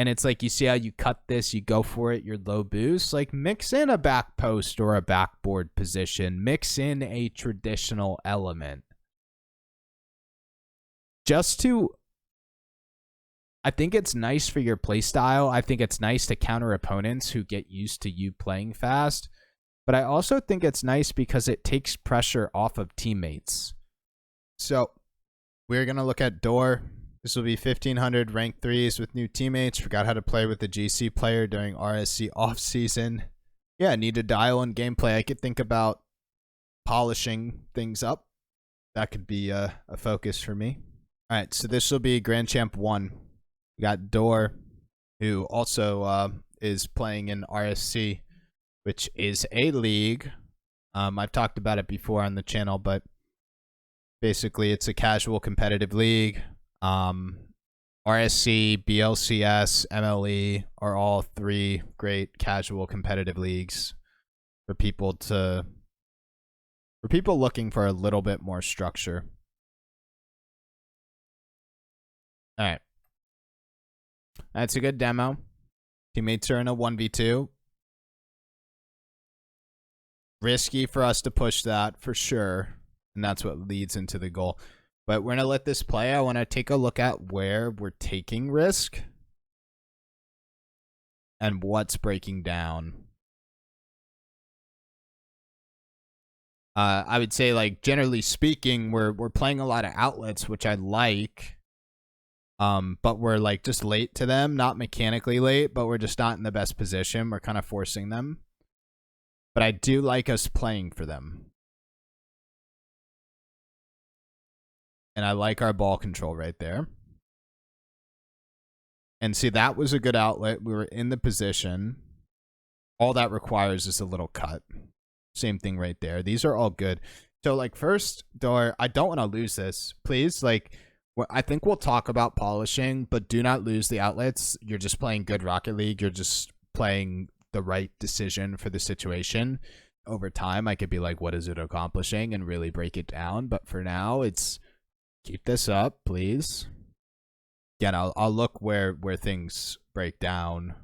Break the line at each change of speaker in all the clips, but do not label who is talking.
And it's like, you see how you cut this, you go for it, your low boost. Like, mix in a back post or a backboard position. Mix in a traditional element. Just to... I think it's nice for your playstyle. I think it's nice to counter opponents who get used to you playing fast. But I also think it's nice because it takes pressure off of teammates. So, we're going to look at Door. This will be 1500 rank 3s with new teammates. Forgot how to play with the GC player during RSC off-season. Yeah, need to dial in gameplay. I could think about polishing things up. That could be a focus for me. All right, so this will be Grand Champ 1. We got Door, who also is playing in RSC, which is a league. I've talked about it before on the channel, but basically it's a casual competitive league. RSC, BLCS, MLE are all 3 great casual competitive leagues for people looking for a little bit more structure. All right. That's a good demo. Teammates are in a 1v2. Risky for us to push that for sure. And that's what leads into the goal. But we're going to let this play. I want to take a look at where we're taking risk and what's breaking down. I would say, like, generally speaking, we're playing a lot of outlets, which I like. But we're like just late to them, not mechanically late, but we're just not in the best position. We're kind of forcing them. But I do like us playing for them. And I like our ball control right there. And see, that was a good outlet. We were in the position. All that requires is a little cut. Same thing right there. These are all good. So, like, first, Door, I don't want to lose this. Please, like, I think we'll talk about polishing, but do not lose the outlets. You're just playing good Rocket League. You're just playing the right decision for the situation. Over time, I could be like, what is it accomplishing? And really break it down. But for now, it's... keep this up, please. Again, I'll look where things break down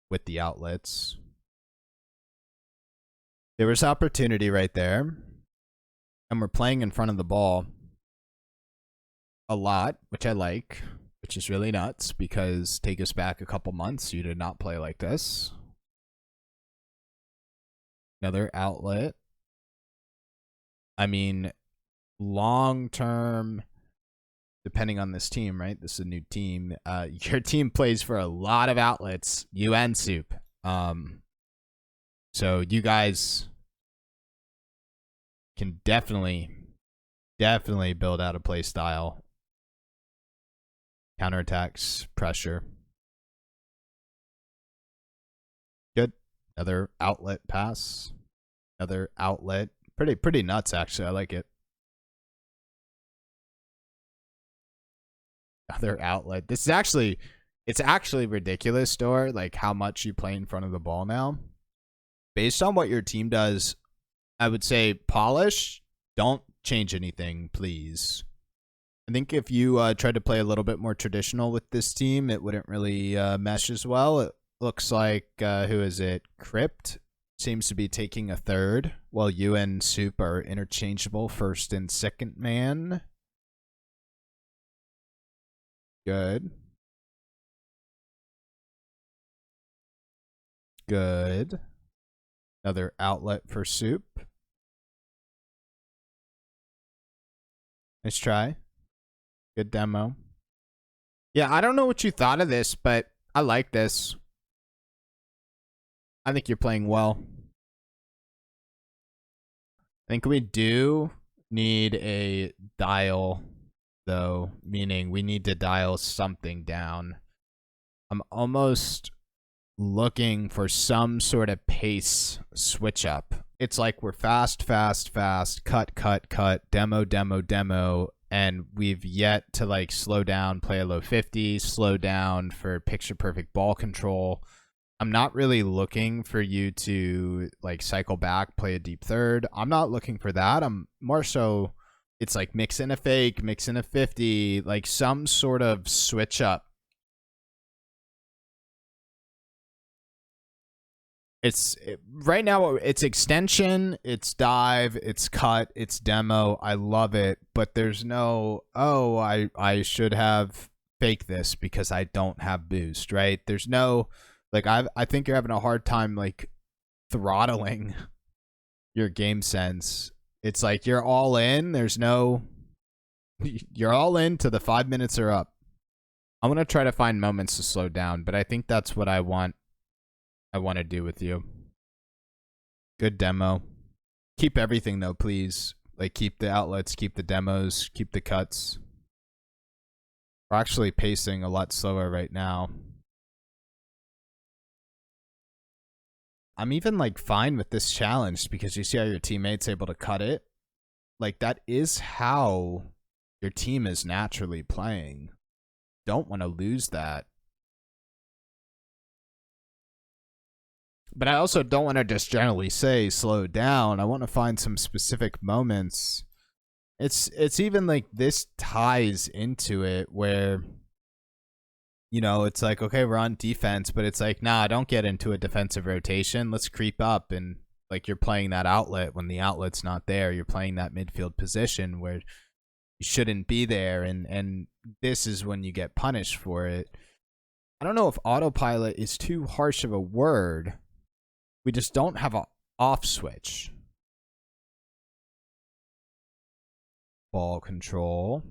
with the outlets. There was opportunity right there. And we're playing in front of the ball a lot, which I like, which is really nuts because take us back a couple months, you did not play like this. Another outlet. I mean... long term, depending on this team, right? This is a new team. Your team plays for a lot of outlets, you and Soup. So you guys can definitely build out a play style. Counterattacks, pressure. Good. Another outlet pass. Another outlet. Pretty nuts, actually. I like it. Other outlet. This is actually, it's actually ridiculous, Door, like how much you play in front of the ball now. Based on what your team does, I would say polish, don't change anything, please. I think if you tried to play a little bit more traditional with this team, it wouldn't really mesh as well. It looks like, who is it? Crypt seems to be taking a third, while you and Soup are interchangeable first and second man. Good. Good. Another outlet for Soup. Nice try. Good demo. Yeah, I don't know what you thought of this, but I like this. I think you're playing well. I think we do need a dial, though, meaning we need to dial something down. I'm almost looking for some sort of pace switch up. It's like we're fast, cut, demo, and we've yet to like slow down, play a low 50, slow down for picture perfect ball control. I'm not really looking for you to like cycle back, play a deep third. I'm not looking for that. I'm more so, it's like mix in a fake, mix in a 50, like some sort of switch up. Right now it's extension, it's dive, it's cut, it's demo. I love it, but there's no, oh, I should have fake this because I don't have boost, right? There's no, like, I think you're having a hard time like throttling your game sense. It's like you're all in, there's no, you're all in to the 5 minutes are up. I'm going to try to find moments to slow down, but I think that's what I want to do with you. Good demo. Keep everything though, please. Like, keep the outlets, keep the demos, keep the cuts. We're actually pacing a lot slower right now. I'm even like fine with this challenge because you see how your teammate's able to cut it. Like, that is how your team is naturally playing. Don't want to lose that. But I also don't want to just generally say slow down. I want to find some specific moments. It's even like this ties into it where, you know, it's like, okay, we're on defense, but it's like, nah, don't get into a defensive rotation. Let's creep up, and like you're playing that outlet when the outlet's not there. You're playing that midfield position where you shouldn't be there, and this is when you get punished for it. I don't know if autopilot is too harsh of a word. We just don't have an off switch. Ball control.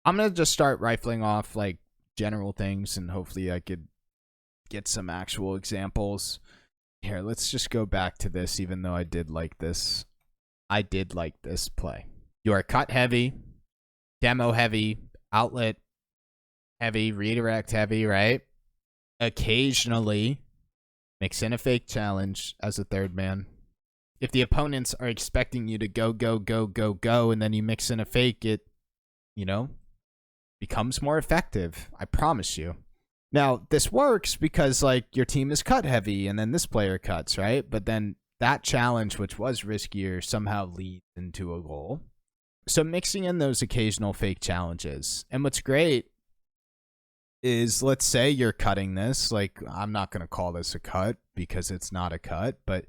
I'm going to just start rifling off like general things, and hopefully I could get some actual examples. Here, let's just go back to this, even though I did like this. I did like this play. You are cut heavy, demo heavy, outlet heavy, redirect heavy, right? Occasionally mix in a fake challenge as a third man. If the opponents are expecting you to go, go, go, go, go, and then you mix in a fake, it, you know, becomes more effective. I promise you. Now, this works because, like, your team is cut heavy, and then this player cuts, right? But then that challenge, which was riskier, somehow leads into a goal. So mixing in those occasional fake challenges. And what's great is, let's say you're cutting this. Like, I'm not going to call this a cut because it's not a cut, but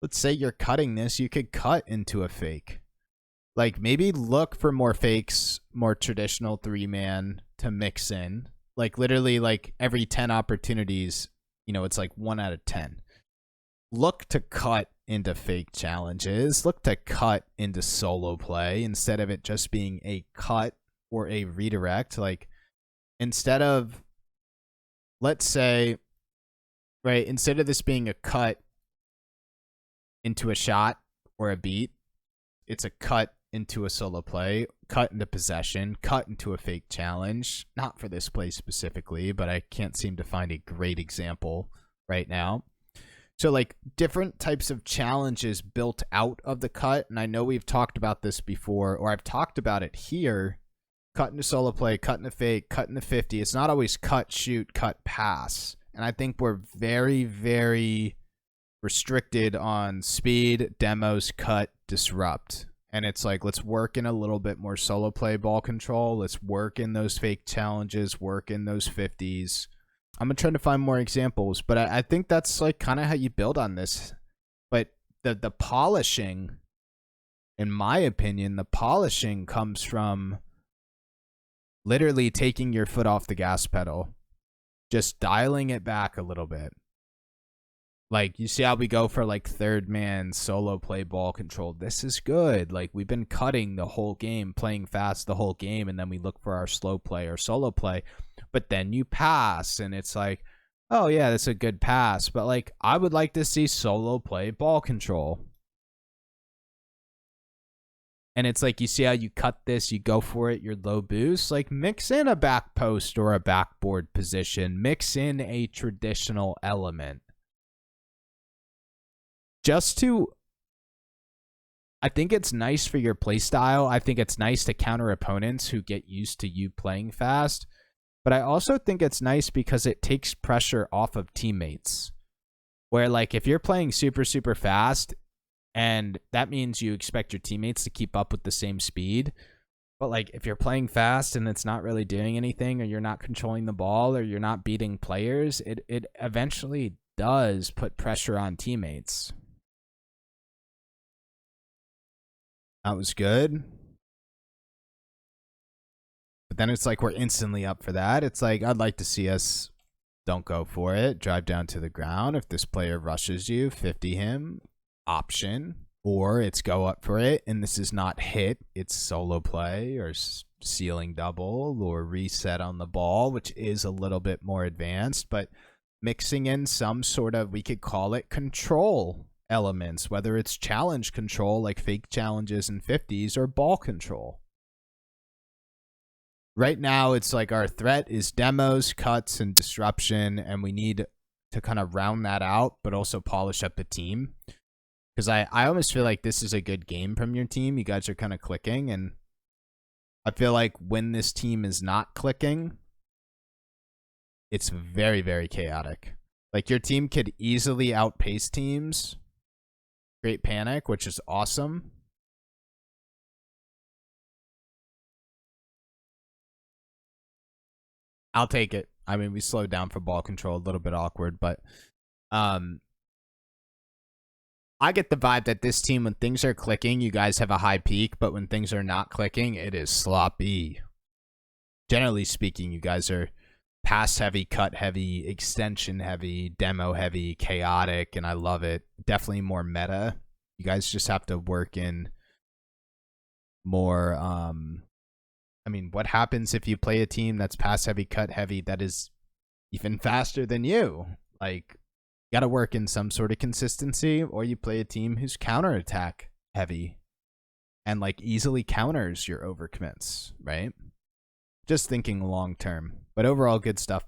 let's say you're cutting this. You could cut into a fake. Like, maybe look for more fakes, more traditional 3-man to mix in. Like, literally, like, every 10 opportunities, you know, it's like 1 out of 10. Look to cut into fake challenges. Look to cut into solo play instead of it just being a cut or a redirect. Like, instead of, let's say, right, instead of this being a cut into a shot or a beat, it's a cut into a solo play, cut into possession, cut into a fake challenge. Not for this play specifically, but I can't seem to find a great example right now. So, like, different types of challenges built out of the cut. And I know we've talked about this before, or I've talked about it here. Cut into solo play, cut into fake, cut into 50. It's not always cut, shoot, cut, pass. And I think we're very, very restricted on speed, demos, cut, disrupt. And it's like, let's work in a little bit more solo play ball control. Let's work in those fake challenges, work in those 50s. I'm going to try to find more examples, but I think that's like kind of how you build on this. But the polishing, in my opinion, the polishing comes from literally taking your foot off the gas pedal, just dialing it back a little bit. Like, you see how we go for like third man solo play ball control. This is good. Like, we've been cutting the whole game, playing fast the whole game, and then we look for our slow play or solo play. But then you pass, and it's like, oh yeah, that's a good pass. But like, I would like to see solo play ball control. And it's like, you see how you cut this, you go for it, your low boost. Like, mix in a back post or a backboard position. Mix in a traditional element. Just to, I think it's nice for your playstyle. I think it's nice to counter opponents who get used to you playing fast. But I also think it's nice because it takes pressure off of teammates. Where, like, if you're playing super, super fast, and that means you expect your teammates to keep up with the same speed, But like if you're playing fast and it's not really doing anything, or you're not controlling the ball, or you're not beating players, it eventually does put pressure on teammates. That was good. But then it's like we're instantly up for that. It's like I'd like to see us don't go for it, drive down to the ground. If this player rushes you, 50 him, option. Or it's go up for it, and this is not hit, it's solo play or ceiling double or reset on the ball, which is a little bit more advanced, but mixing in some sort of, we could call it control elements, whether it's challenge control like fake challenges and 50s, or ball control. Right now, it's like our threat is demos, cuts, and disruption, and we need to kind of round that out, but also polish up the team. Because I almost feel like this is a good game from your team. You guys are kind of clicking, and I feel like when this team is not clicking, it's very, very chaotic. Like your team could easily outpace teams, create panic, which is awesome. I'll take it. I mean, we slowed down for ball control, a little bit awkward, but I get the vibe that this team, when things are clicking, you guys have a high peak, but when things are not clicking, it is sloppy. Generally speaking, you guys are pass heavy, cut heavy, extension heavy, demo heavy, chaotic, and I love it. Definitely more meta. You guys just have to work in more. I mean, what happens if you play a team that's pass heavy, cut heavy, that is even faster than you? Like, you got to work in some sort of consistency, or you play a team who's counterattack heavy and like easily counters your overcommits, right? Just thinking long term, but overall good stuff.